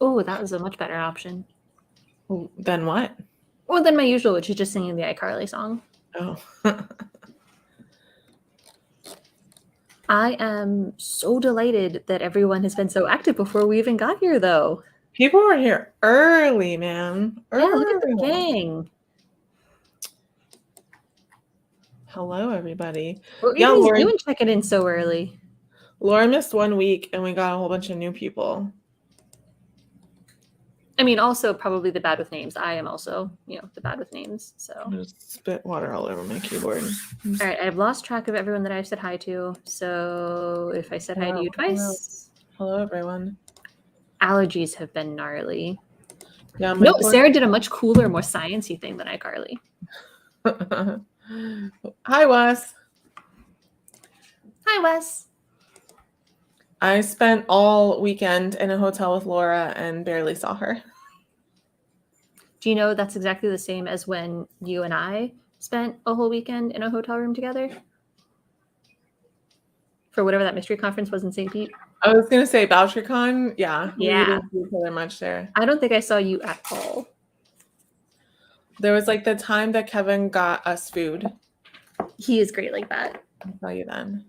Oh, that was a much better option. Then what? Well, than my usual, which is just singing the iCarly song. Oh. I am so delighted that everyone has been so active before we even got here, though. People were here early, man. Yeah, look at the Early. gang. Hello, everybody. What were Yeah, you guys Laura, doing checking in so early? Laura missed 1 week, and we got a whole bunch of new people. I mean, also probably the bad with names. I am also, the bad with names. So. I just spit water all over my keyboard. All right, I've lost track of everyone that I've said hi to. So if I said hi to you twice. Hello, everyone. Allergies have been gnarly. Yeah. No, Sarah did a much cooler, more sciencey thing than iCarly. Hi, Wes. Hi, Wes. I spent all weekend in a hotel with Laura and barely saw her. Do you know that's exactly the same as when you and I spent a whole weekend in a hotel room together? For whatever that mystery conference was in St. Pete? I was going to say BoucherCon. Yeah. Yeah. We didn't see each other much there. I don't think I saw you at all. There was like the time that Kevin got us food. He is great like that. I'll tell you then.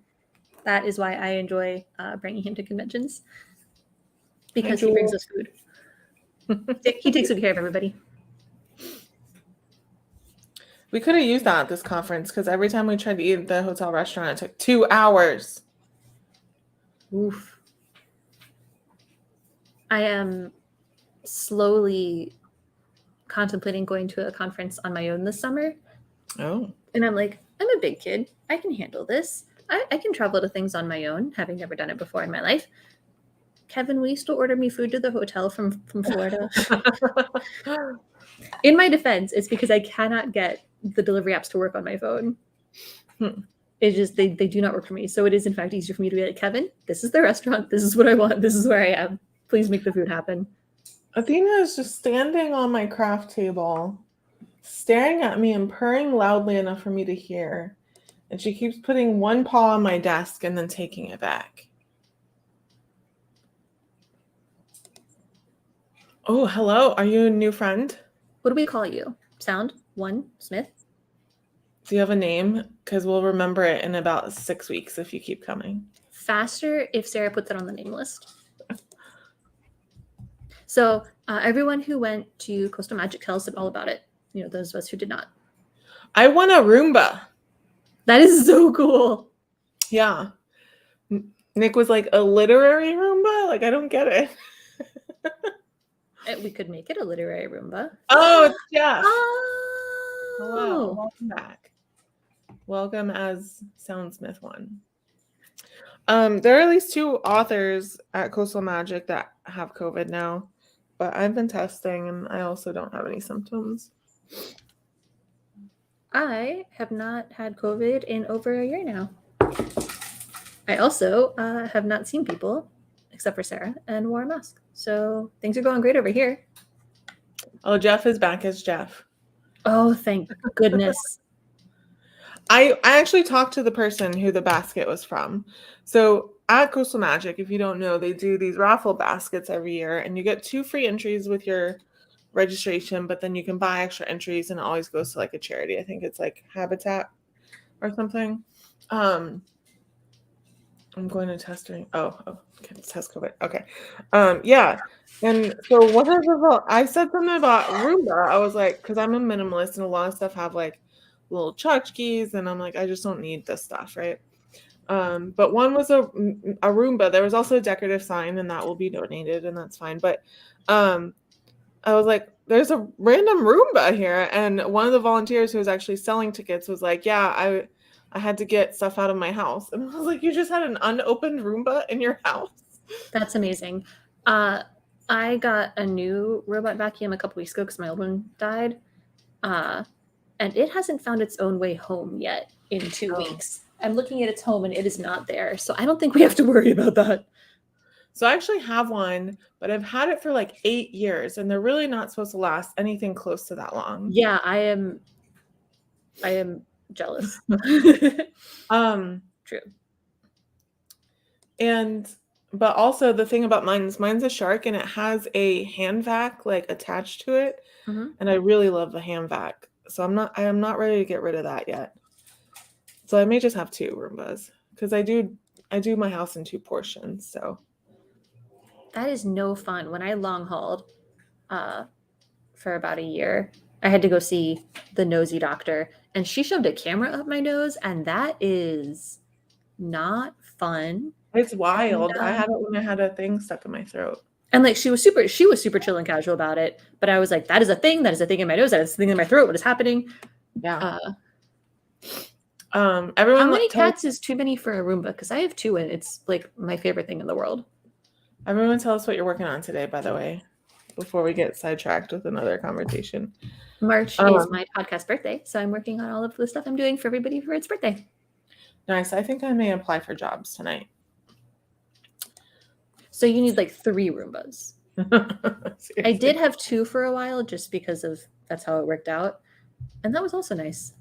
That is why I enjoy bringing him to conventions. Because he brings us food. He takes good care of everybody. We could have used that at this conference because every time we tried to eat at the hotel restaurant, it took 2 hours. Oof. I am slowly contemplating going to a conference on my own this summer. Oh. And I'm like, I'm a big kid. I can handle this. I can travel to things on my own, having never done it before in my life. Kevin, will you still order me food to the hotel from Florida? In my defense, it's because I cannot get the delivery apps to work on my phone. It's just, they do not work for me. So it is, in fact, easier for me to be like, Kevin, this is the restaurant. This is what I want. This is where I am. Please make the food happen. Athena is just standing on my craft table, staring at me and purring loudly enough for me to hear. And she keeps putting one paw on my desk and then taking it back. Oh, hello. Are you a new friend? What do we call you? Sound? One? Smith? Do you have a name? Because we'll remember it in about 6 weeks if you keep coming. Faster if Sarah puts it on the name list. So everyone who went to Coastal Magic tells us all about it. Those of us who did not. I won a Roomba. That is so cool. Yeah. Nick was like, a literary Roomba? Like, I don't get it. We could make it a literary Roomba. Oh, it's Jeff. Oh. Hello. Welcome back. Welcome as Soundsmith 1. There are at least 2 authors at Coastal Magic that have COVID now, but I've been testing and I also don't have any symptoms. I have not had COVID in over a year now. I also have not seen people, except for Sarah, and wore a mask. So things are going great over here. Oh, Jeff is back as Jeff. Oh, thank goodness. I actually talked to the person who the basket was from. So at Coastal Magic, if you don't know, they do these raffle baskets every year, and you get 2 free entries with your registration, but then you can buy extra entries, and it always goes to like a charity. I think it's like Habitat or something. I'm going to test during. Oh, okay, test COVID. Okay, yeah. And so what is about? I said something about Roomba. I was like, because I'm a minimalist, and a lot of stuff have like little tchotchkes, and I'm like, I just don't need this stuff, right? But one was a Roomba. There was also a decorative sign, and that will be donated, and that's fine. But I was like, there's a random Roomba here. And one of the volunteers who was actually selling tickets was like, yeah, I had to get stuff out of my house. And I was like, you just had an unopened Roomba in your house? That's amazing. I got a new robot vacuum a couple weeks ago because my old one died. And it hasn't found its own way home yet in 2 weeks. I'm looking at its home and it is not there. So I don't think we have to worry about that. So I actually have one, but I've had it for like 8 years, and they're really not supposed to last anything close to that long. Yeah, I am jealous. True. And But also the thing about mine's a shark and it has a hand vac like attached to it. Mhm. And I really love the hand vac. So I am not ready to get rid of that yet. So I may just have two Roombas because I do my house in two portions. So That is no fun. When I long hauled uh, for about a year, I had to go see the nosy doctor, and she shoved a camera up my nose, and that is not fun. it's And wild. I had it when I had a thing stuck in my throat. like she was super chill and casual about it, but I was like, that is a thing. That is a thing in my nose. That is a thing in my throat. What is happening? Yeah. How Everyone many tell cats is too many for a Roomba? Because I have two, and it's like my favorite thing in the world. everyone tell us what you're working on today, by the way, before we get sidetracked with another conversation. March is my podcast birthday, so I'm working on all of the stuff I'm doing for everybody for its birthday. Nice. I think I may apply for jobs tonight. So you need like 3 Roombas. I did have 2 for a while just because of that's how it worked out. And that was also nice.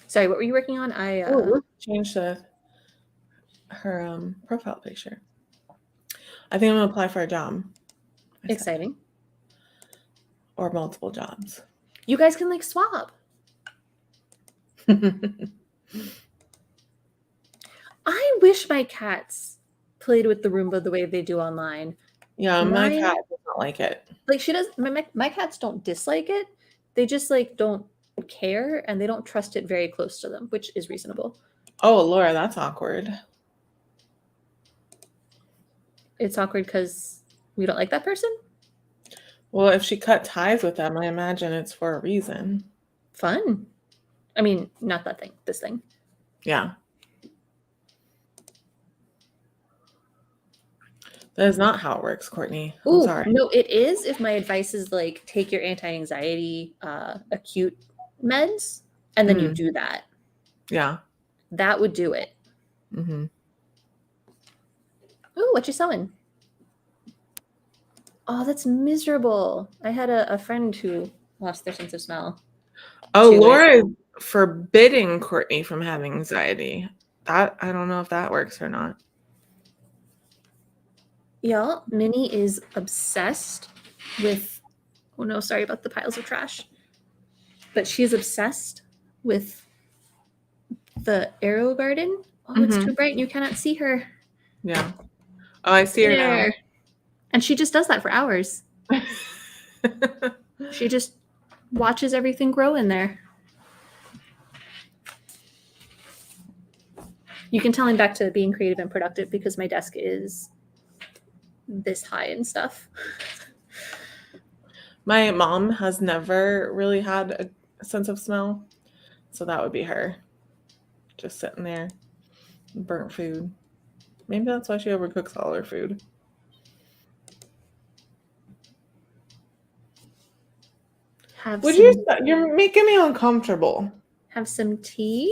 Sorry, what were you working on? Changed her profile picture. I think I'm gonna apply for a job. Exciting. Or multiple jobs. You guys can like swap. I wish my cats played with the Roomba the way they do online. Yeah, my cat does not like it. Like she does. My cats don't dislike it. They just like don't care and they don't trust it very close to them, which is reasonable. Oh, Laura, that's awkward. It's awkward because we don't like that person. Well, if she cut ties with them, I imagine it's for a reason. Fun. I mean, not that thing. This thing. Yeah. That is not how it works, Courtney. I'm sorry. No, it is if my advice is like take your anti-anxiety acute meds and then you do that. Yeah. That would do it. Mm-hmm. Ooh, what you sewing? Oh, that's miserable. I had a friend who lost their sense of smell. Oh, Laura is forbidding Courtney from having anxiety. That I don't know if that works or not. Yeah, Minnie is obsessed with, oh no, sorry about the piles of trash. But she is obsessed with the Arrow Garden. Oh, it's too bright and you cannot see her. Yeah. Oh, I see her now. And she just does that for hours. She just watches everything grow in there. You can tell I'm back to being creative and productive because my desk is this high and stuff. My mom has never really had a sense of smell. So that would be her. Just sitting there. Burnt food. Maybe that's why she overcooks all her food. You're making me uncomfortable. Have some tea?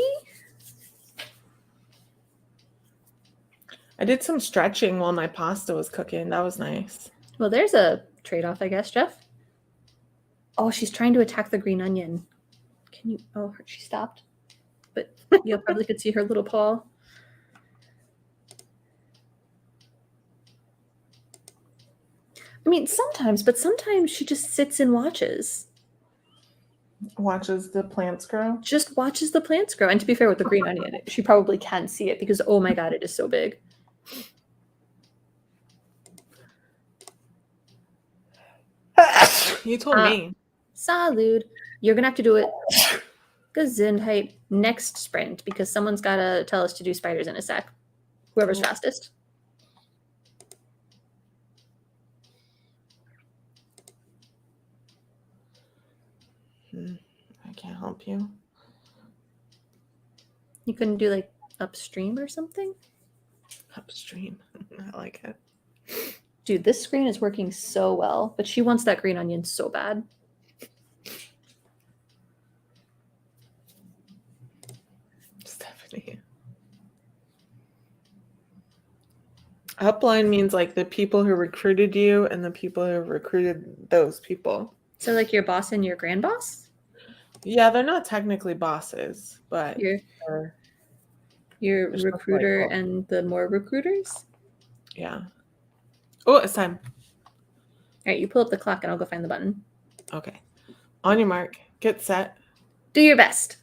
I did some stretching while my pasta was cooking. That was nice. Well, there's a trade-off, I guess, Jeff. Oh, she's trying to attack the green onion. Can you? Oh, she stopped. But you probably could see her little paw. I mean, sometimes she just sits and watches. Watches the plants grow? Just watches the plants grow. And to be fair with the green onion, she probably can see it because, oh my God, it is so big. You told me. Salud. You're going to have to do it Gesundheit next sprint because someone's got to tell us to do spiders in a sec. Whoever's fastest. I can't help you. You couldn't do like upstream or something? Upstream. I like it. Dude, this screen is working so well, but she wants that green onion so bad. Stephanie. Upline means like the people who recruited you and the people who recruited those people. So like your boss and your grand boss? Yeah, they're not technically bosses, but Your Your Which looks really recruiter cool. and the more recruiters? Yeah. Oh, it's time. All right, you pull up the clock and I'll go find the button. Okay. On your mark, get set. Do your best.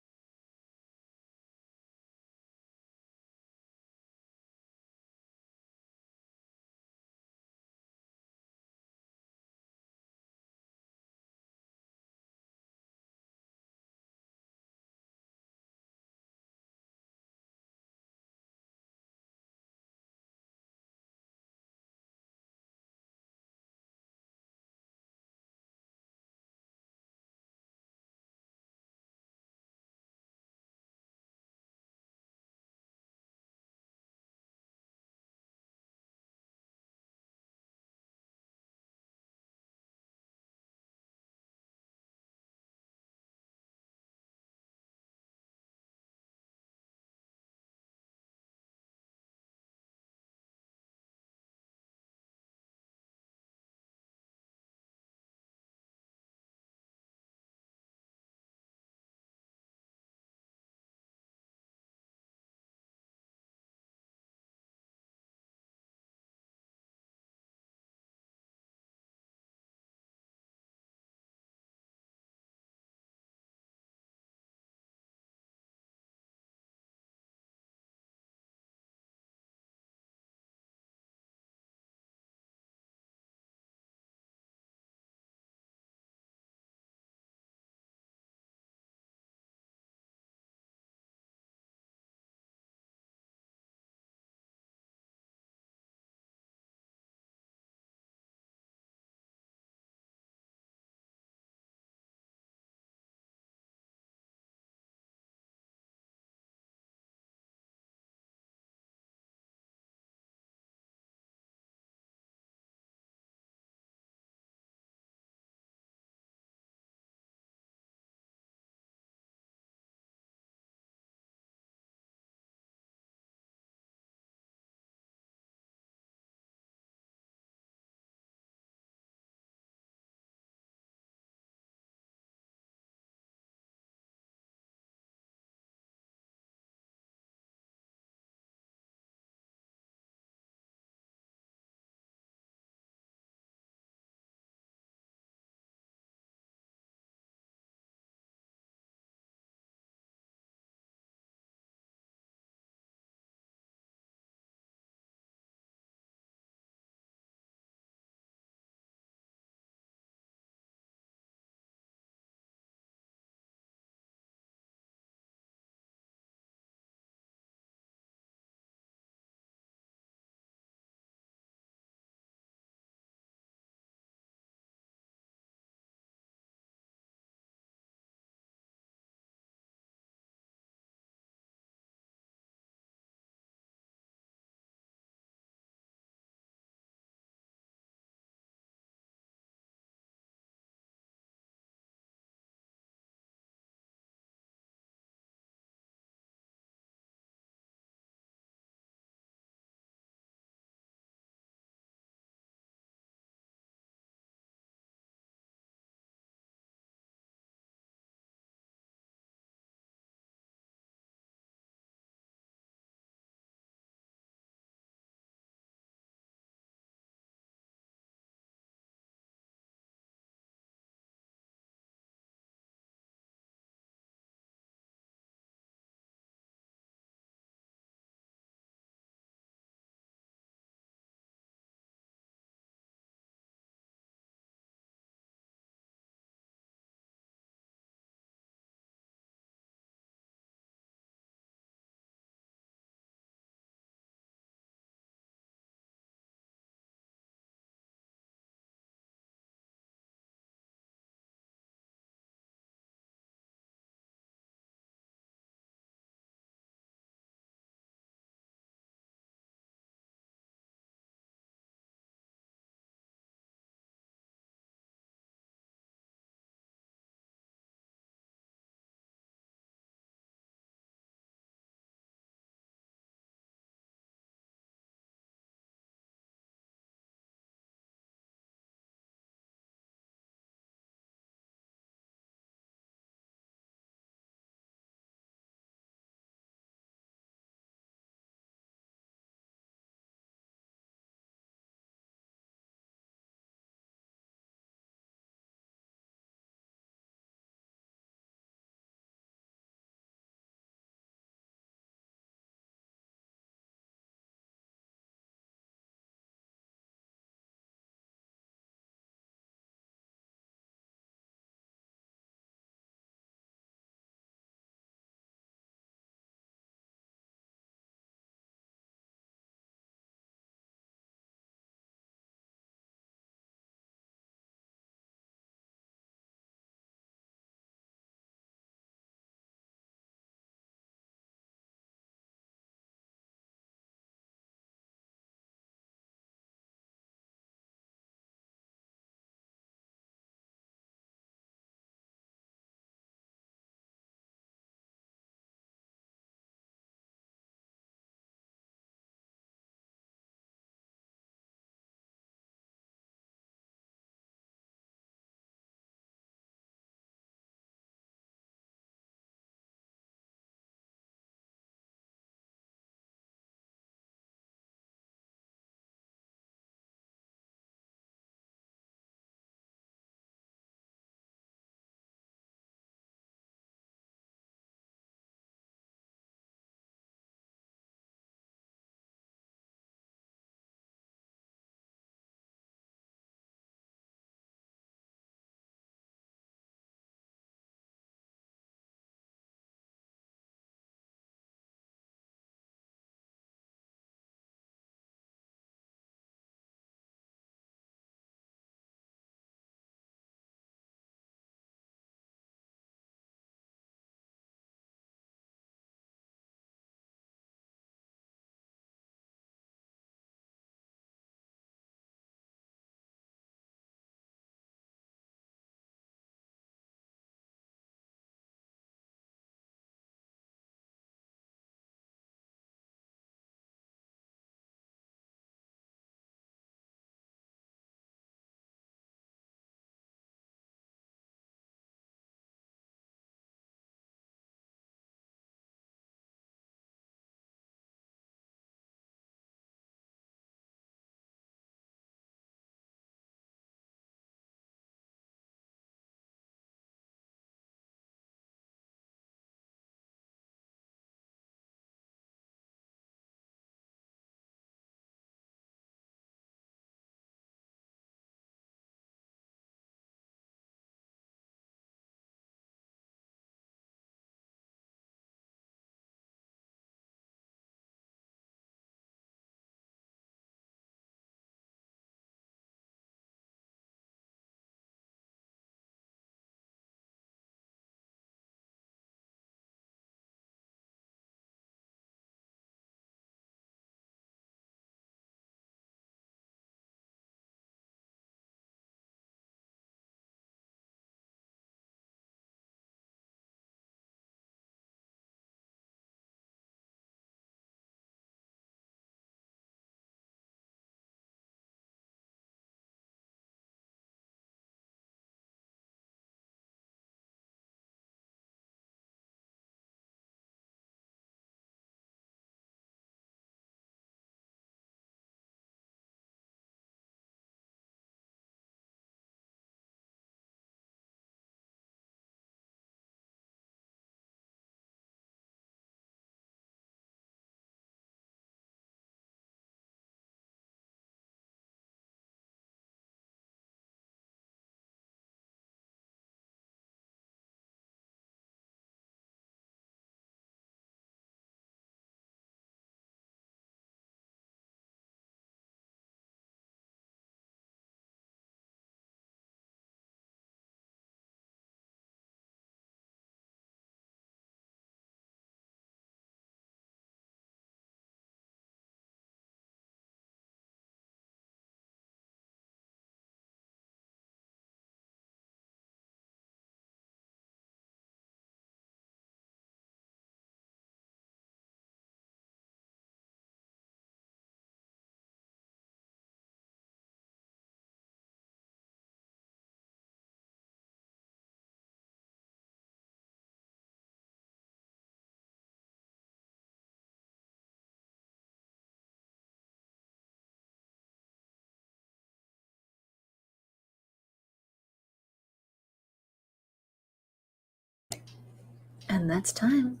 And that's time.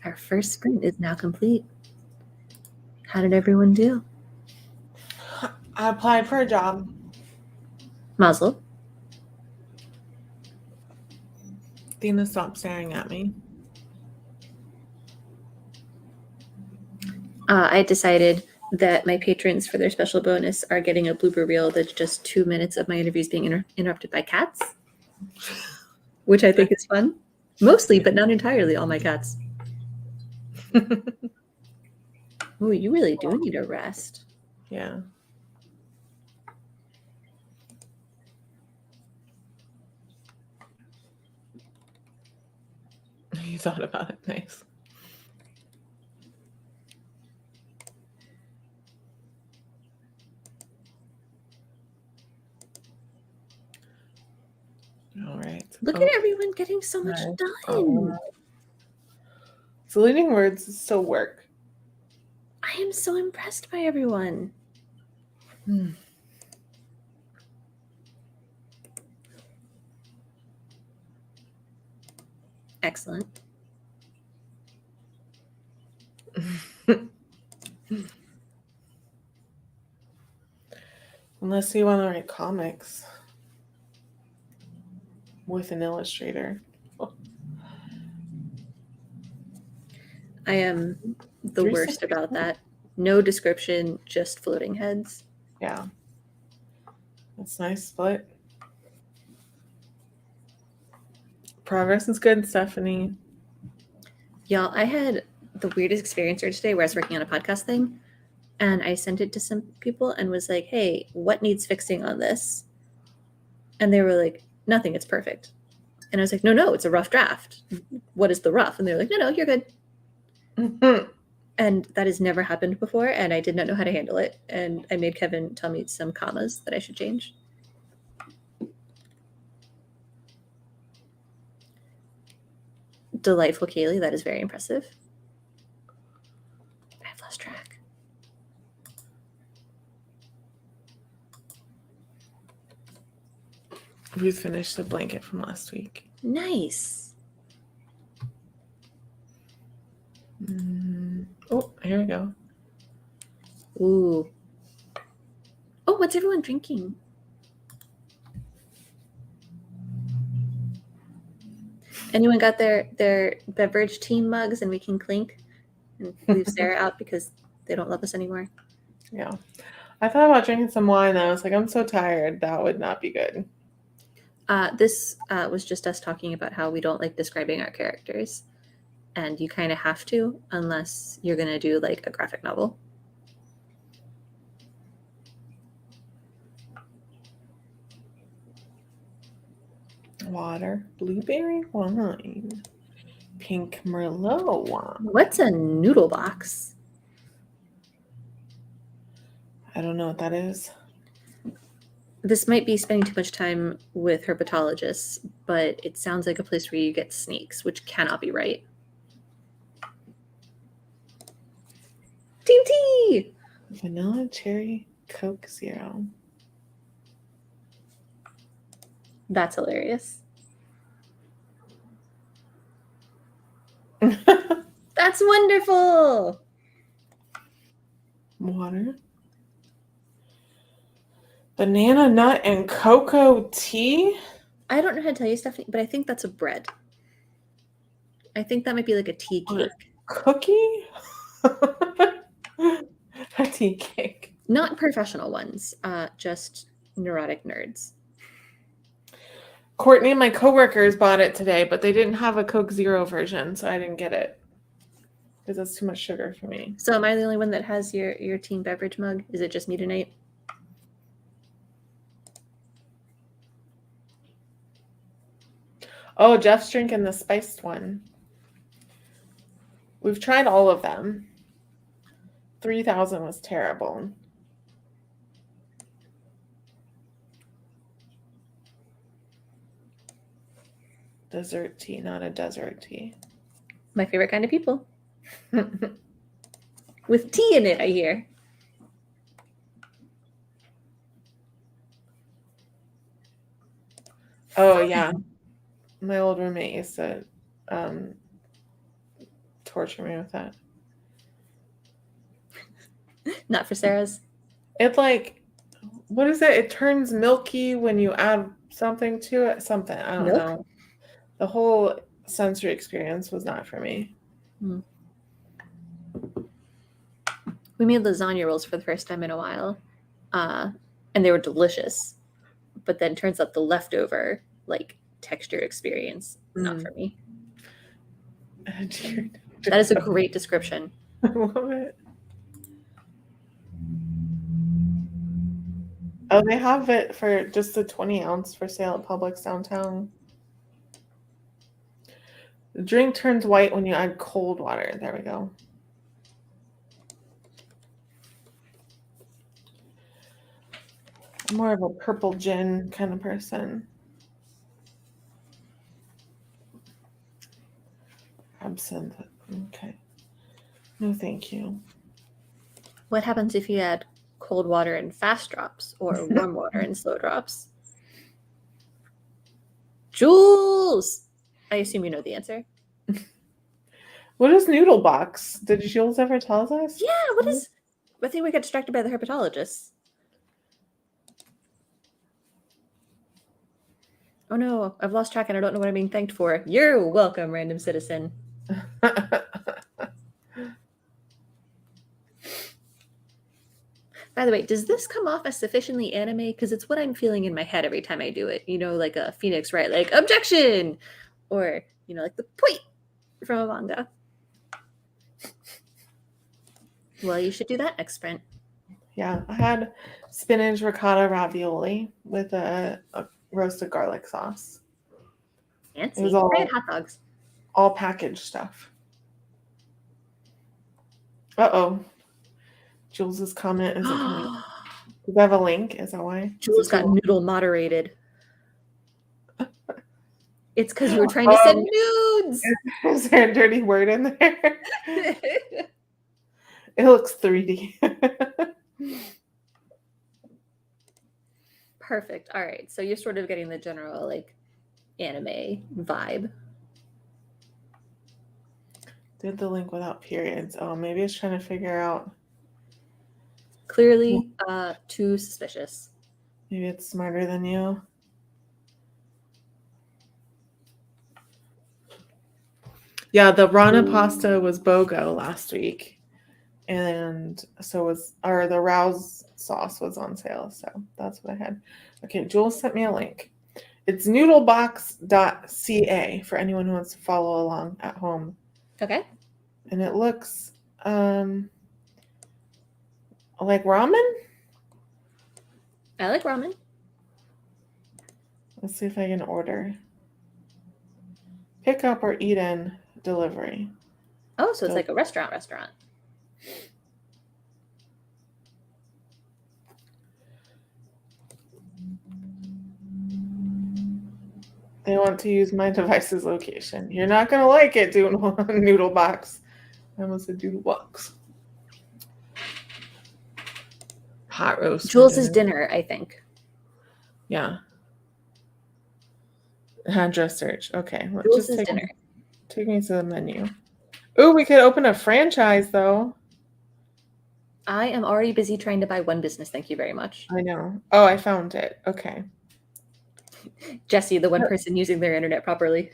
Our first sprint is now complete. How did everyone do? I applied for a job. Mazel. Dina, stop staring at me. I decided that my patrons, for their special bonus, are getting a blooper reel that's just 2 minutes of my interviews being interrupted by cats, which I think is fun. Mostly, but not entirely, all my cats. Oh, you really do need a rest. Yeah. You thought about it. Nice. All right. Look at everyone getting so much Nice. done. Deleting words is still work. I am so impressed by everyone. Excellent. Unless you want to write comics with an illustrator. I am the worst about that. No description, just floating heads. Yeah. That's nice split. Progress is good, Stephanie. Y'all, I had the weirdest experience here today where I was working on a podcast thing, and I sent it to some people and was like, hey, what needs fixing on this? And they were like, nothing, it's perfect. And I was like, no, it's a rough draft. What is the rough? And they were like, no, you're good. And that has never happened before, and I did not know how to handle it. And I made Kevin tell me some commas that I should change. Delightful, Kaylee. That is very impressive. I've lost track. Ruth finished the blanket from last week. Nice. Oh, here we go. Ooh. Oh, what's everyone drinking? Anyone got their beverage team mugs and we can clink and leave Sarah out because they don't love us anymore? Yeah. I thought about drinking some wine. I was like, I'm so tired. That would not be good. This was just us talking about how we don't like describing our characters. And you kind of have to unless you're going to do like a graphic novel. Water, blueberry wine, pink Merlot wine. What's a noodle box? I don't know what that is. This might be spending too much time with herpetologists, but it sounds like a place where you get snakes, which cannot be right. Team T! Vanilla cherry Coke Zero. That's hilarious. That's wonderful. Water. Banana nut and cocoa tea? I don't know how to tell you, Stephanie, but I think that's a bread. I think that might be like a tea cake. Cookie? A tea cake. Not professional ones, just neurotic nerds. Courtney and my coworkers bought it today, but they didn't have a Coke Zero version, so I didn't get it. Because that's too much sugar for me. So am I the only one that has your team beverage mug? Is it just me tonight? Oh, Jeff's drinking the spiced one. We've tried all of them. 3000 was terrible. Dessert tea, not a desert tea. My favorite kind of people. With tea in it, I hear. Oh, yeah. My old roommate used to torture me with that. Not for Sarah's. It like, what is it? It turns milky when you add something to it. Something, I don't Milk? know. The whole sensory experience was not for me. We made lasagna rolls for the first time in a while, and they were delicious. But then turns out the leftover like texture experience not for me. That is a great description. I love it. Oh, they have it for just the 20 ounce for sale at Publix downtown. The drink turns white when you add cold water. There we go. I'm more of a purple gin kind of person. Absinthe. Okay. No, thank you. What happens if you add cold water and fast drops or warm water and slow drops? Jules! I assume you know the answer. What is noodle box? Did Jules ever tell us? Yeah, what is... I think we got distracted by the herpetologists. Oh no, I've lost track and I don't know what I'm being thanked for. You're welcome, random citizen. By the way, does this come off as sufficiently anime? Because it's what I'm feeling in my head every time I do it. You know, like a Phoenix, right? Like, objection! Or, you know, like the point from a manga. Well, you should do that next sprint. Yeah, I had spinach ricotta ravioli with a roasted garlic sauce. Fancy. It was all, I had hot dogs. All packaged stuff. Uh-oh. Jules's comment isn't coming. Does that have a link? Is that why? Jules got noodle moderated. It's because you were trying to send nudes. Is there a dirty word in there? It looks 3D. Perfect. All right. So you're sort of getting the general like anime vibe. Did the link without periods. Oh, maybe it's trying to figure out. Clearly too suspicious. Maybe it's smarter than you. Yeah, the Rana pasta was BOGO last week. And so the Rouse sauce was on sale. So that's what I had. Okay, Jules sent me a link. It's noodlebox.ca for anyone who wants to follow along at home. Okay. And it looks like ramen? I like ramen. Let's see if I can order. Pick up or eat in delivery. Oh, so it's like a restaurant. They want to use my device's location. You're not going to like it, noodle box. I almost said doodle box. Hot roast. Jules' dinner, I think. Yeah. Address search. Okay. Jules' dinner. Take me to the menu. Ooh, we could open a franchise, though. I am already busy trying to buy one business. Thank you very much. I know. Oh, I found it. Okay. Jessie, the one person using their internet properly.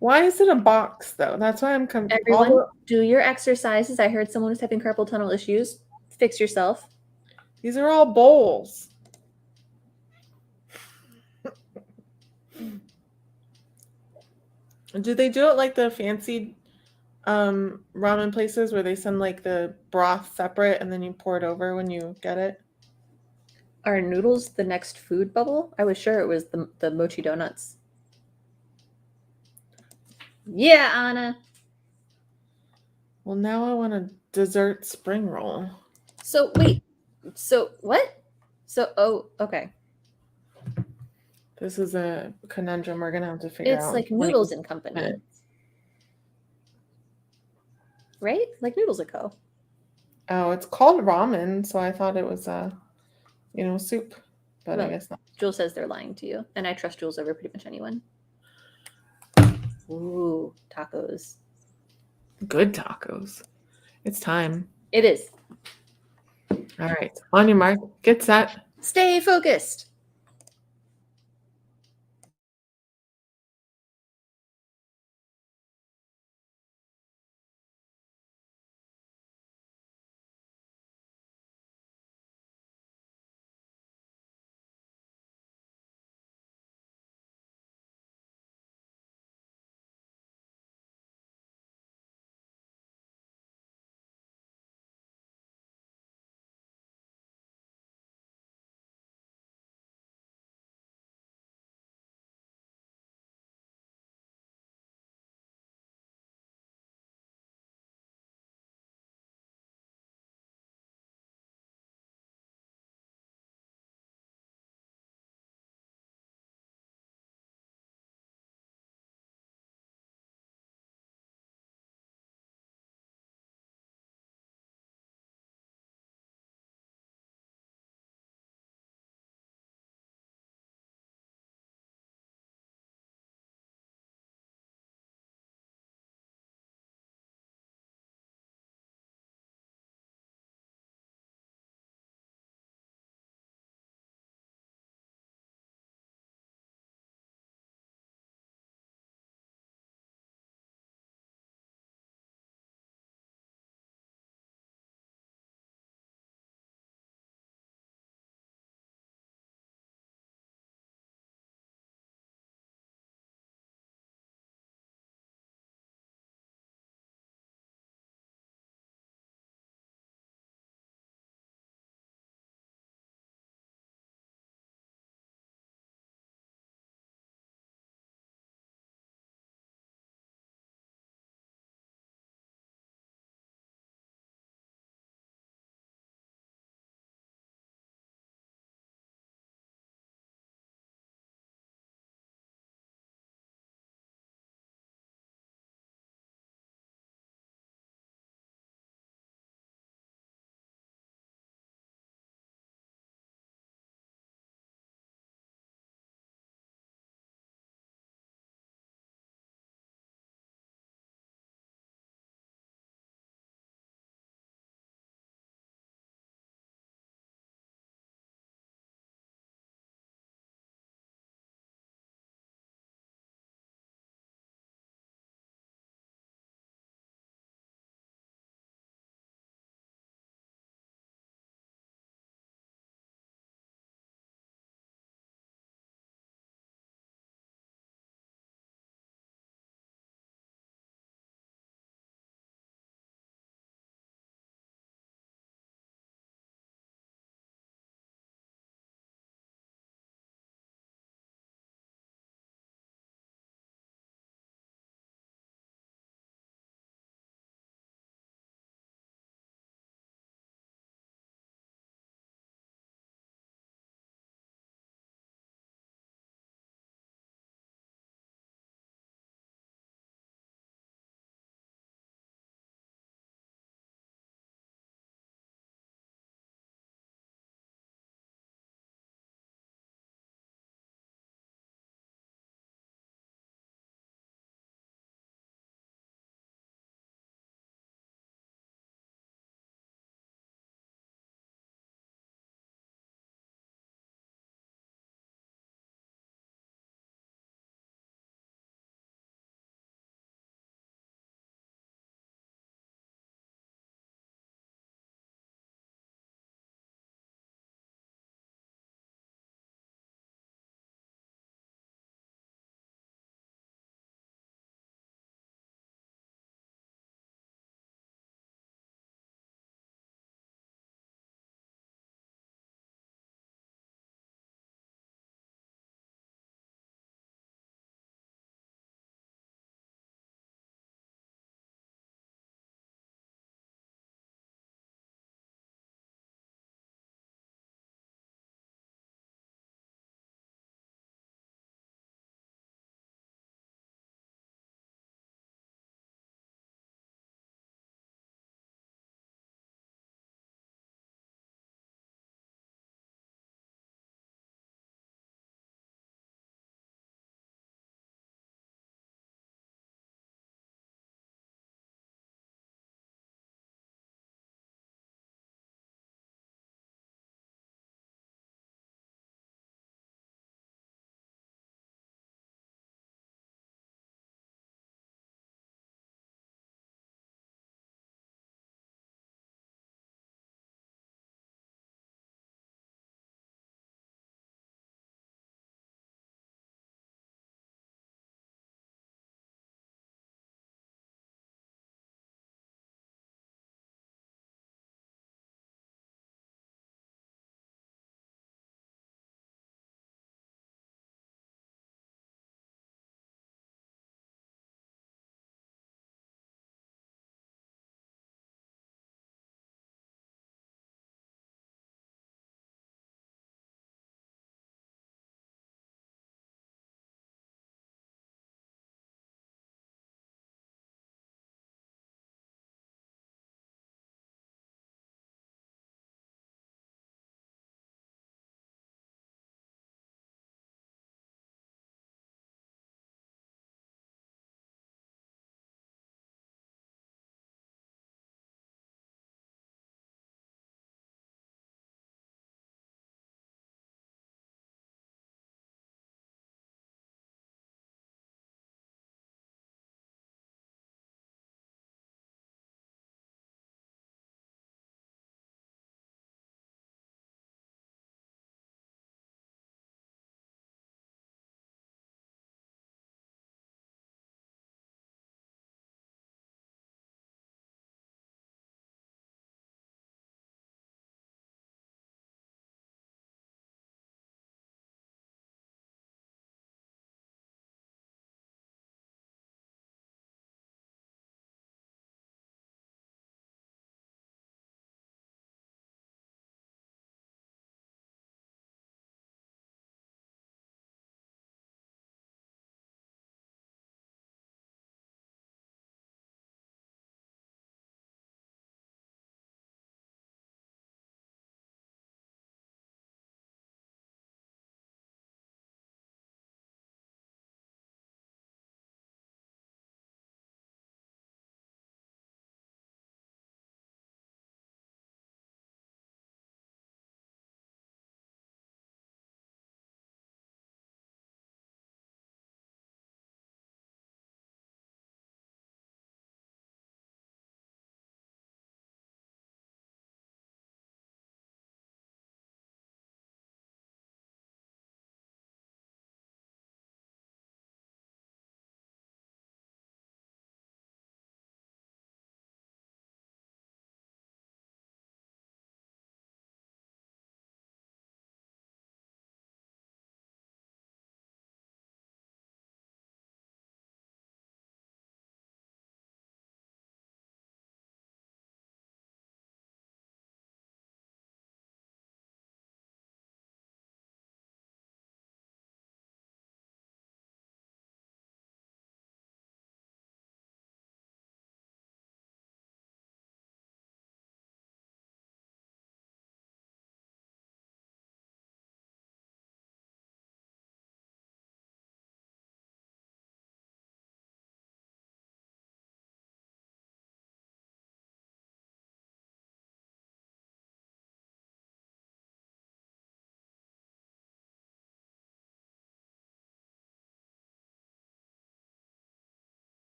Why is it a box, though? That's why I'm confused. Everyone, do your exercises. I heard someone was having carpal tunnel issues. Fix yourself. These are all bowls. Do they do it like the fancy ramen places where they send like the broth separate and then you pour it over when you get it? Are noodles the next food bubble? I was sure it was the mochi donuts. Yeah, Anna. Well, now I want a dessert spring roll. So wait. So what? So okay. This is a conundrum we're gonna have to figure out. It's like Noodles and Company. Right? Like Noodles & Co. Oh, it's called ramen, so I thought it was soup. But I guess not. Jules says they're lying to you, and I trust Jules over pretty much anyone. Ooh, tacos. Good tacos. It's time. It is. All right. On your mark, get set. Stay focused.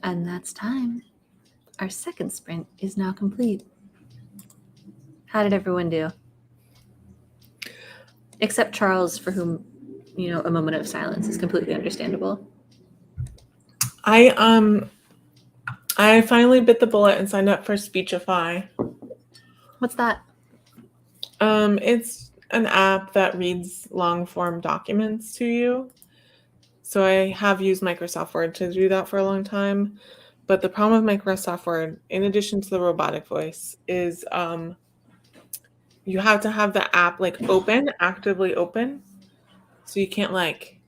And that's time. Our second sprint is now complete. How did everyone do? Except Charles, for whom, a moment of silence is completely understandable. I finally bit the bullet and signed up for Speechify. What's that? It's an app that reads long form documents to you. So I have used Microsoft Word to do that for a long time. But the problem with Microsoft Word, in addition to the robotic voice, is you have to have the app like open, actively open. So you can't like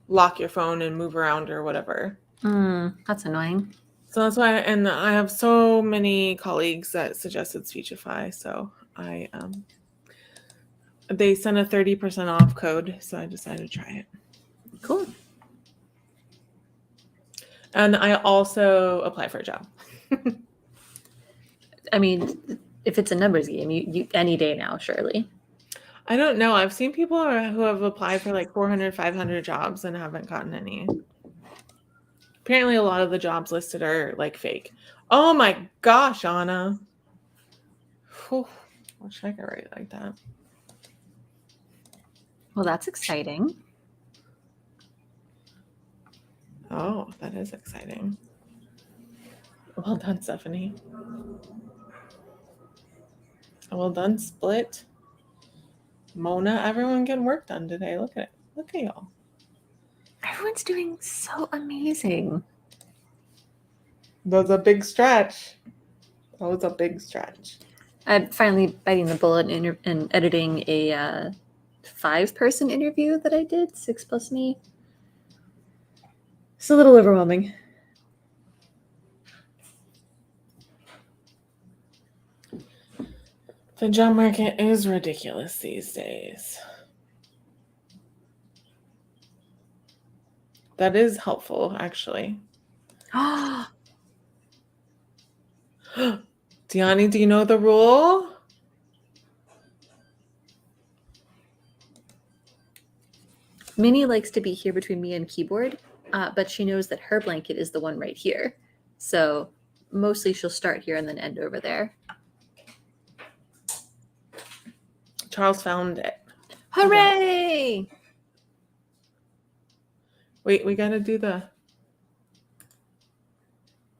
lock your phone and move around or whatever. That's annoying. So that's why, and I have so many colleagues that suggested Speechify. So they sent a 30% off code. So I decided to try it. Cool. And I also apply for a job. I mean, if it's a numbers game, you any day now, surely. I don't know. I've seen people who have applied for like 400, 500 jobs and haven't gotten any. Apparently, a lot of the jobs listed are like fake. Oh my gosh, Anna. Whew. Wish I could write like that. Well, that's exciting. Oh, that is exciting. Well done, Stephanie. Well done, Split. Mona, everyone getting work done today. Look at it. Look at y'all. Everyone's doing so amazing. That was a big stretch. That was a big stretch. I'm finally biting the bullet and editing a 5-person interview that I did, 6 plus me. It's a little overwhelming. The job market is ridiculous these days. That is helpful, actually. Diani, do you know the rule? Minnie likes to be here between me and keyboard, but she knows that her blanket is the one right here. So mostly she'll start here and then end over there. Charles found it. Hooray! Wait, we gotta do the...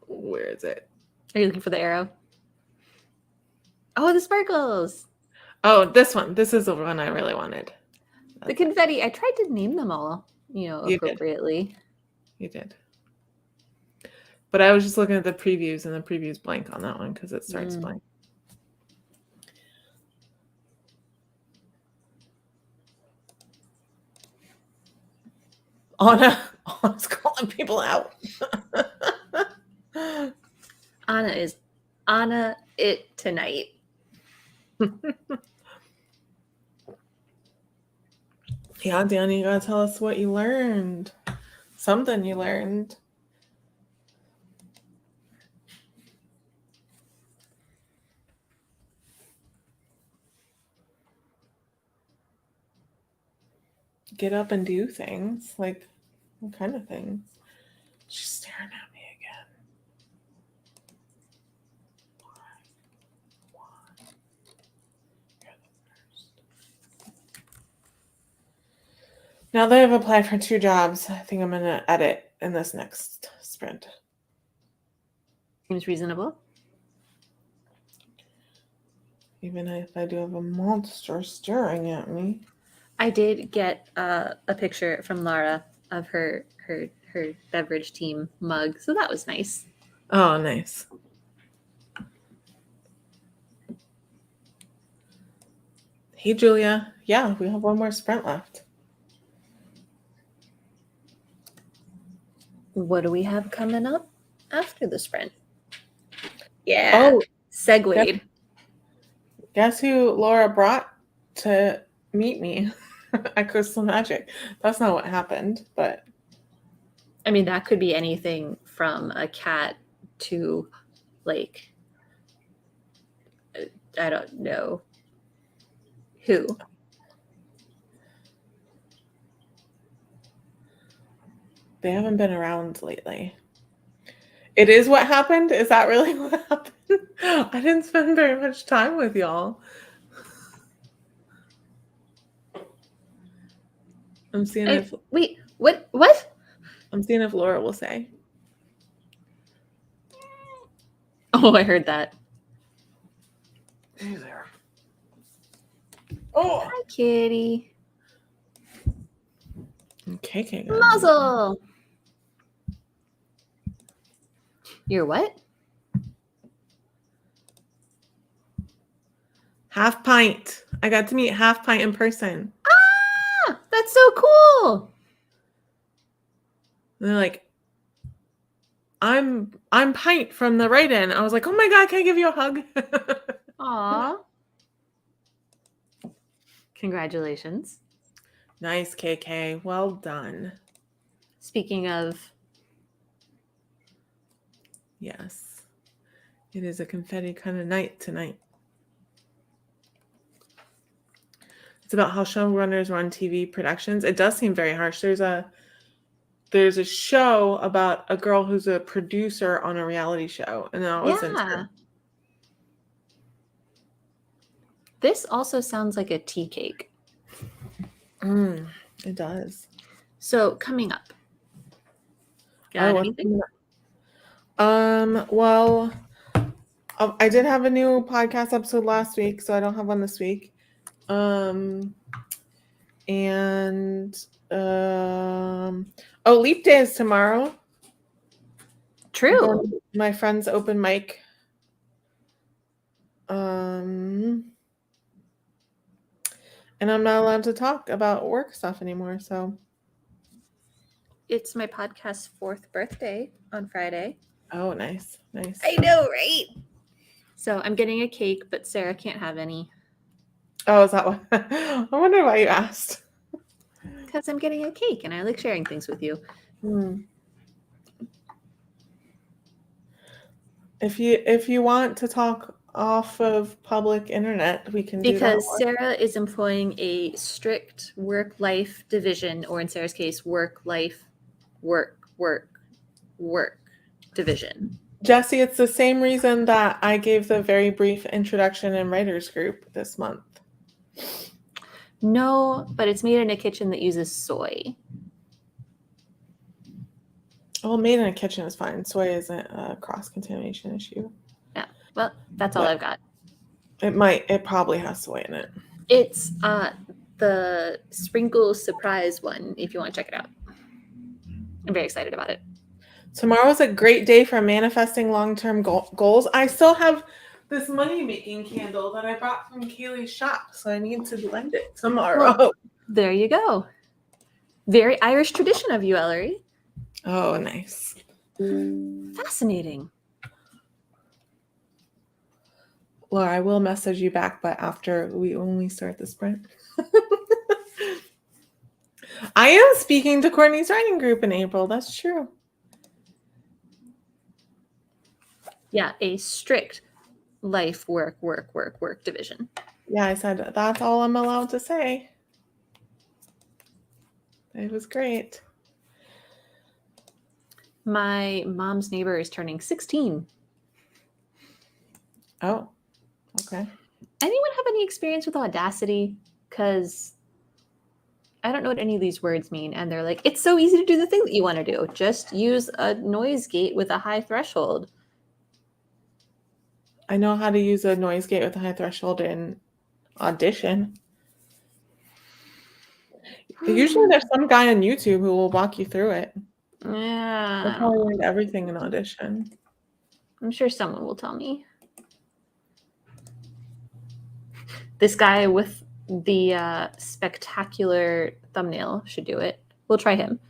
Where is it? Are you looking for the arrow? Oh, the sparkles! Oh, this one. This is the one I really wanted. The confetti. I tried to name them all, appropriately. You did. But I was just looking at the previews, and the preview's blank on that one because it starts blank. Anna's calling people out. Anna is Anna it tonight. Yeah, Danny, you gotta tell us what you learned. Something you learned. Get up and do things. Like, what kind of things? She's staring at me again. Why? You're the worst. Now that I've applied for 2 jobs, I think I'm going to edit in this next sprint. Seems reasonable. Even if I do have a monster staring at me. I did get a picture from Lara of her beverage team mug, so that was nice. Oh, nice. Hey, Julia. Yeah, we have one more sprint left. What do we have coming up after the sprint? Yeah. Oh, segued. Guess who Laura brought to meet me at Crystal Magic? That's not what happened, but... I mean, that could be anything from a cat to, like, I don't know who. They haven't been around lately. It is what happened? Is that really what happened? I didn't spend very much time with y'all. I'm seeing if Wait, what? I'm seeing if Laura will say. Oh, I heard that. Hey there. Oh, Hi, kitty. okay. Muzzle. You're what? Half Pint. I got to meet Half Pint in person. Ah, that's so cool. And they're like, I'm Pint from the write-in. I was like, oh my God, can I give you a hug? Aw. Congratulations. Nice, KK. Well done. Speaking of, Yes. It is a confetti kind of night tonight. It's about how showrunners run TV productions. It does seem very harsh. There's a show about a girl who's a producer on a reality show, and that was intense. This also sounds like a tea cake. It does. So coming up. Got anything? Well, I did have a new podcast episode last week, so I don't have one this week. Leap Day is tomorrow. True. My friend's open mic. And I'm not allowed to talk about work stuff anymore, so. It's my podcast's 4th birthday on Friday. Oh, nice. I know, right? So I'm getting a cake, but Sarah can't have any. Oh, is that what? I wonder why you asked. Because I'm getting a cake and I like sharing things with you. If you want to talk off of public internet, we can do that. Because Sarah is employing a strict work-life division, or in Sarah's case, work-life, work division. Jesse, it's the same reason that I gave the very brief introduction in writers group this month. No, but it's made in a kitchen that uses soy. Well, made in a kitchen is fine. Soy isn't a cross-contamination issue. Yeah, well, that's all I've got. It probably has soy in it. It's the sprinkle surprise one, if you want to check it out. I'm very excited about it. Tomorrow's a great day for manifesting long-term goals. I still have this money-making candle that I bought from Kaylee's shop, so I need to blend it tomorrow. Well, there you go. Very Irish tradition of you, Ellery. Oh, nice. Fascinating. Laura, I will message you back, but after we start the sprint. I am speaking to Courtney's writing group in April. That's true. Yeah, a strict life, work division. Yeah, I said that's all I'm allowed to say. It was great. My mom's neighbor is turning 16. Oh, okay. Anyone have any experience with Audacity? Because I don't know what any of these words mean. And they're like, it's so easy to do the thing that you want to do. Just use a noise gate with a high threshold. I know how to use a noise gate with a high threshold in Audition. Usually there's some guy on YouTube who will walk you through it. Yeah. That's how I learned everything in Audition. I'm sure someone will tell me. This guy with the spectacular thumbnail should do it. We'll try him.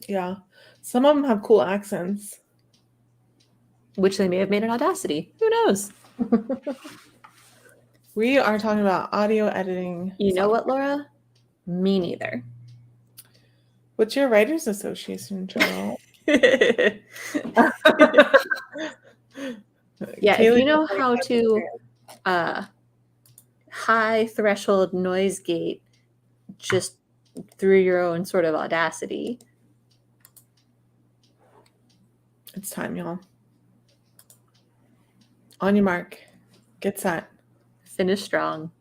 Yeah. Some of them have cool accents. Which they may have made in Audacity. Who knows? We are talking about audio editing. You know what, Laura? Me neither. What's your Writers Association journal? Yeah, if you know how to high threshold noise gate just through your own sort of Audacity. It's time, y'all. On your mark. Get set. Finish strong.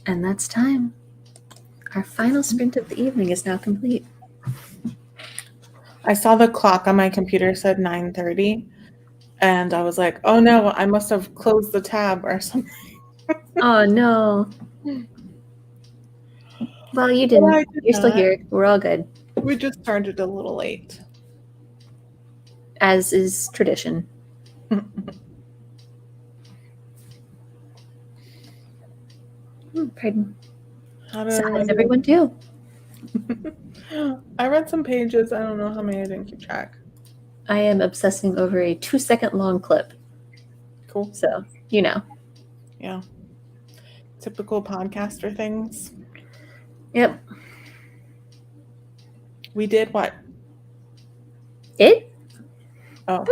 And that's time. Our final sprint of the evening is now complete. I saw the clock on my computer said 9:30, and I was like, oh no, I must have closed the tab or something. Oh no. Well, you But didn't. I did You're still not. here. We're all good. We just started a little late. As is tradition. Pardon. How did So how did everyone everyone do? I read some pages. I don't know how many I didn't keep track. I am obsessing over a 2-second long clip. Cool. So, you know. Yeah. Typical podcaster things. Yep. We did what? It? Oh.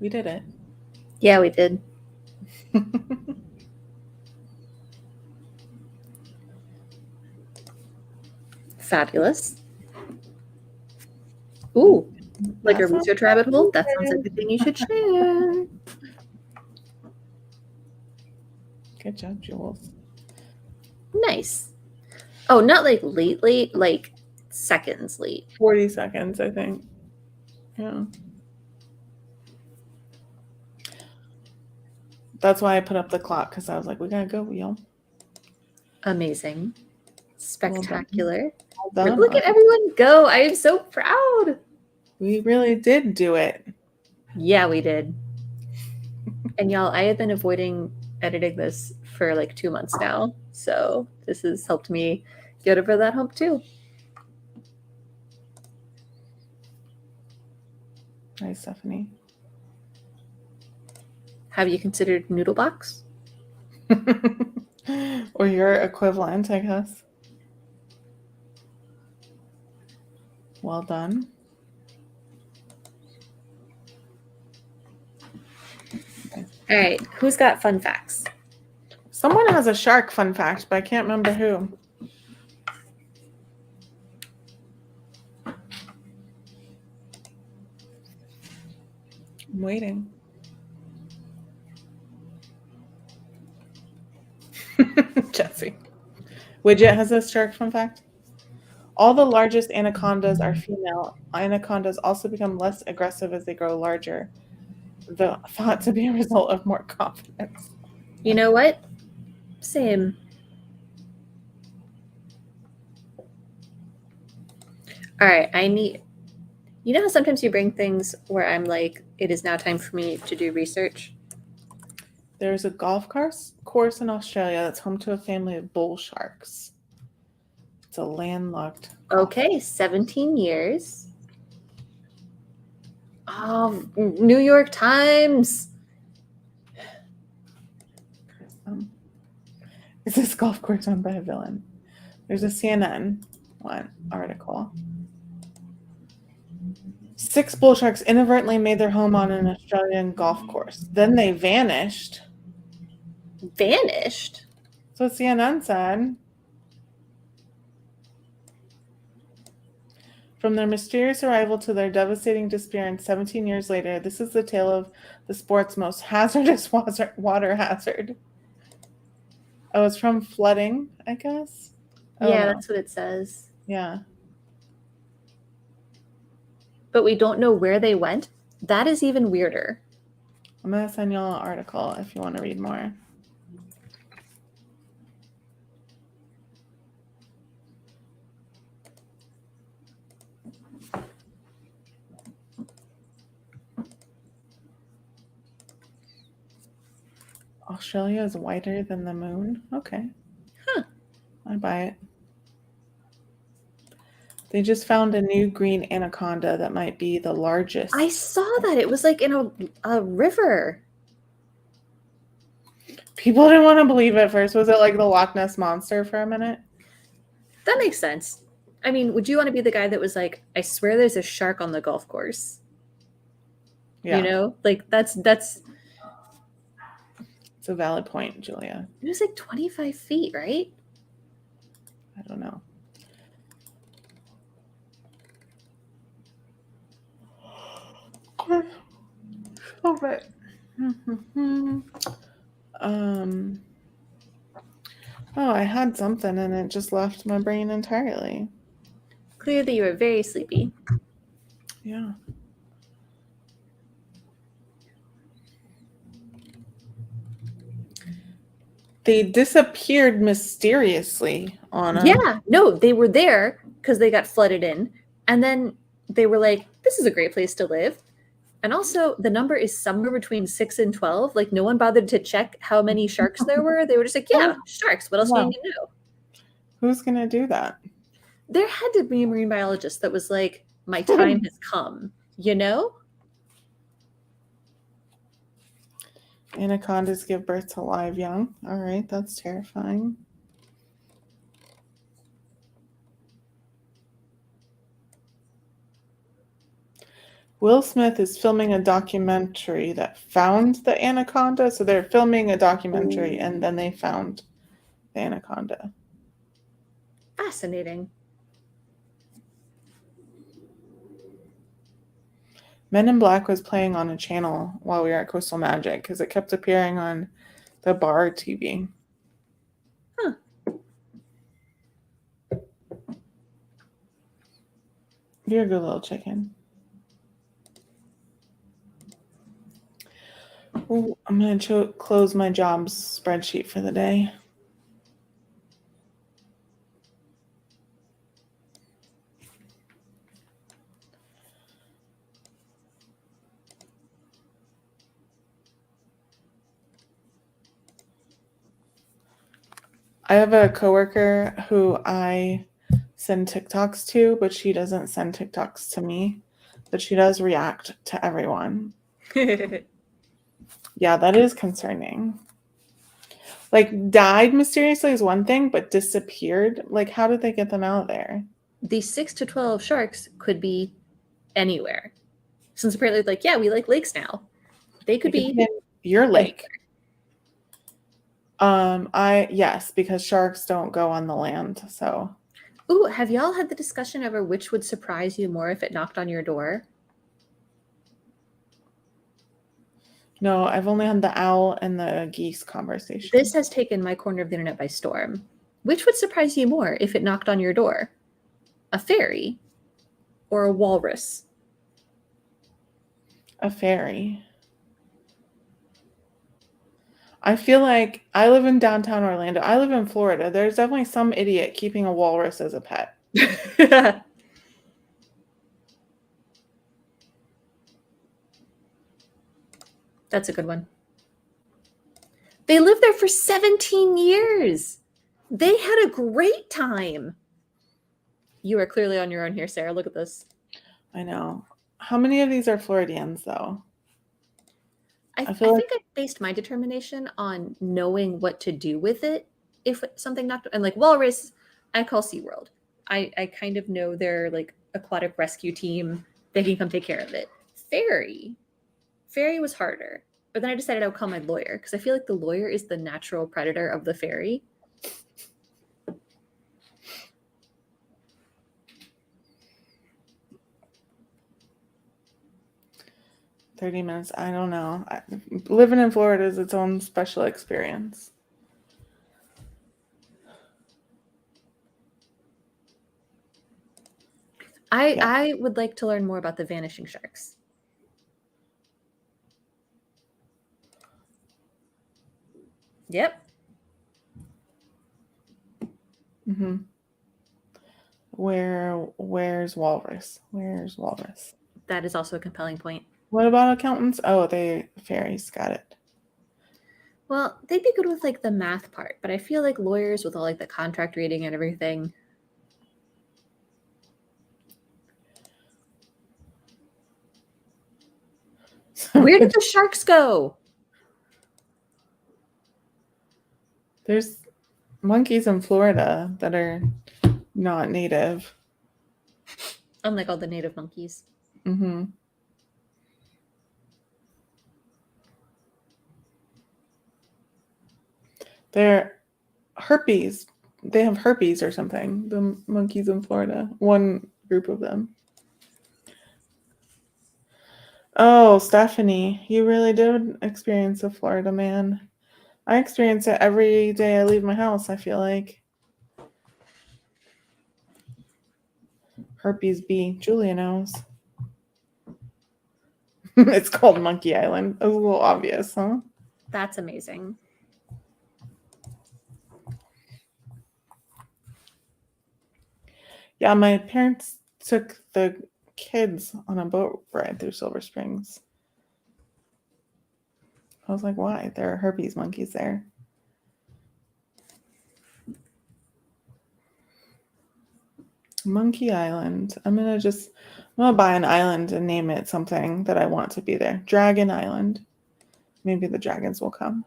We did it. Yeah, we did. Fabulous. Ooh, like a That sounds research rabbit hole? That sounds good. like a thing you should share. Good job, Jules. Nice. Oh, not like late, like seconds late. 40 seconds, I think. Yeah. That's why I put up the clock, because I was like, we gotta go, y'all. Amazing. Spectacular. Well done. Look at everyone go. I am so proud. We really did do it. Yeah, we did. And y'all, I have been avoiding editing this for like 2 months now. So this has helped me get over that hump too. Nice, Stephanie. Have you considered Noodlebox? Or your equivalent, I guess. Well done. All right, who's got fun facts? Someone has a shark fun fact, but I can't remember who. I'm waiting. Jesse. Widget has a shark fun fact. All the largest anacondas are female. Anacondas also become less aggressive as they grow larger, though thought to be a result of more confidence. You know what? Same. All right, you know how sometimes you bring things where I'm like, it is now time for me to do research? There's a golf course in Australia that's home to a family of bull sharks. It's a landlocked. Okay, 17 years. Oh, New York Times. Is this golf course owned by a villain? There's a CNN article. 6 bull sharks inadvertently made their home on an Australian golf course. Then they vanished. Vanished? So CNN said. From their mysterious arrival to their devastating disappearance 17 years later, this is the tale of the sport's most hazardous water hazard. Oh, it's from flooding, I guess? Yeah, that's what it says. Yeah. But we don't know where they went. That is even weirder. I'm going to send y'all an article if you want to read more. Australia is whiter than the moon? Okay. Huh. I buy it. They just found a new green anaconda that might be the largest. I saw that. It was like in a river. People didn't want to believe it first. Was it like the Loch Ness Monster for a minute? That makes sense. I mean, would you want to be the guy that was like, I swear there's a shark on the golf course? Yeah. You know? Like, that's... It's a valid point, Julia. It was like 25 feet, right? I don't know. Okay. Oh, I had something and it just left my brain entirely. Clearly, you were very sleepy. Yeah. They disappeared mysteriously, Anna. Yeah, no, they were there because they got flooded in. And then they were like, this is a great place to live. And also, the number is somewhere between 6 and 12. Like, no one bothered to check how many sharks there were. They were just like, yeah, sharks. What else do you Wow. need to know? Who's going to do that? There had to be a marine biologist that was like, my time has come, you know? Anacondas give birth to live young. All right, that's terrifying. Will Smith is filming a documentary that found the anaconda. So they're filming a documentary and then they found the anaconda. Fascinating. Men in Black was playing on a channel while we were at Coastal Magic because it kept appearing on the bar TV. Huh. You're a good little chicken. Ooh, I'm going to close my jobs spreadsheet for the day. I have a coworker who I send TikToks to, but she doesn't send TikToks to me. But she does react to everyone. Yeah, that is concerning. Like, died mysteriously is one thing, but disappeared? Like, how did they get them out there? The 6 to 12 sharks could be anywhere. Since apparently, like, yeah, we like lakes now. They could be in your lake. Yes, because sharks don't go on the land, so. Ooh, have y'all had the discussion over which would surprise you more if it knocked on your door? No, I've only had the owl and the geese conversation. This has taken my corner of the internet by storm. Which would surprise you more if it knocked on your door? A fairy or a walrus? A fairy. I feel like I live in downtown Orlando. I live in Florida. There's definitely some idiot keeping a walrus as a pet. That's a good one. They lived there for 17 years. They had a great time. You are clearly on your own here, Sarah. Look at this. I know. How many of these are Floridians, though? I think I based my determination on knowing what to do with it if something knocked. And like walrus, I call SeaWorld. I kind of know their like aquatic rescue team. They can come take care of it. Fairy was harder. But then I decided I would call my lawyer because I feel like the lawyer is the natural predator of the fairy. "30 minutes, I don't know. Living in Florida is its own special experience." I would like to learn more about the vanishing sharks. Yep. Mm-hmm. Where's walrus? Where's walrus? That is also a compelling point. What about accountants? Oh, fairies. Got it. Well, they'd be good with like the math part, but I feel like lawyers with all like the contract reading and everything. Where did the sharks go? There's monkeys in Florida that are not native. Unlike all the native monkeys. Mm-hmm. They're herpes. They have herpes or something. The monkeys in Florida. One group of them. Oh, Stephanie, you really did experience a Florida man. I experience it every day I leave my house, I feel like. Herpes B. Julia knows. It's called Monkey Island. It was a little obvious, huh? That's amazing. Yeah, my parents took the kids on a boat ride through Silver Springs. I was like, why? There are herpes monkeys there. Monkey Island. I'm gonna buy an island and name it something that I want to be there. Dragon Island. Maybe the dragons will come.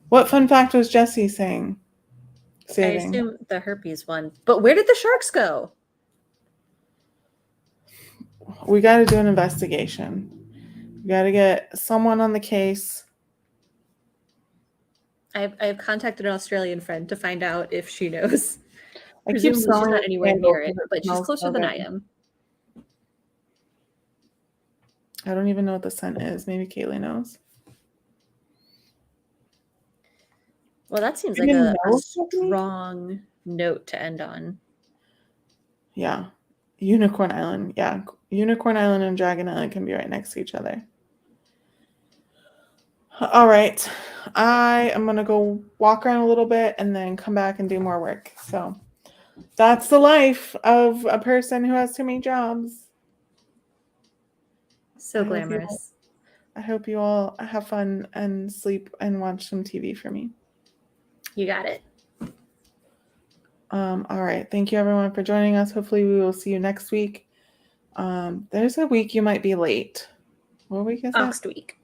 What fun fact was Jesse saying? I Saving. assume the herpes one. But where did the sharks go? We got to do an investigation. We got to get someone on the case. I've contacted an Australian friend to find out if she knows. I keep Presumably she's selling not the anywhere candle near it, because but she's smells closer so than good. I am. I don't even know what the scent is. Maybe Kaylee knows. Well, that seems You like didn't a know, Stephanie? strong note to end on. Yeah. Unicorn Island. Yeah. Unicorn Island and Dragon Island can be right next to each other. All right. I am going to go walk around a little bit and then come back and do more work. So that's the life of a person who has too many jobs. So glamorous. I hope you all have fun and sleep and watch some TV for me. You got it. All right. Thank you everyone for joining us. Hopefully we will see you next week. There's a week you might be late. What week is Ox it? week.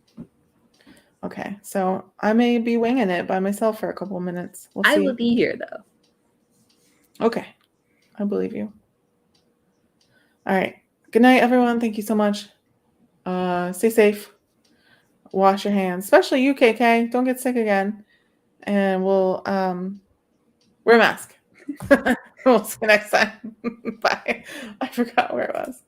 Okay. So I may be winging it by myself for a couple of minutes. We'll see. I will be here though. Okay. I believe you. All right. Good night, everyone. Thank you so much. Stay safe. Wash your hands, especially you, KK. Don't get sick again. And we'll wear a mask. We'll see you next time. Bye. I forgot where it was.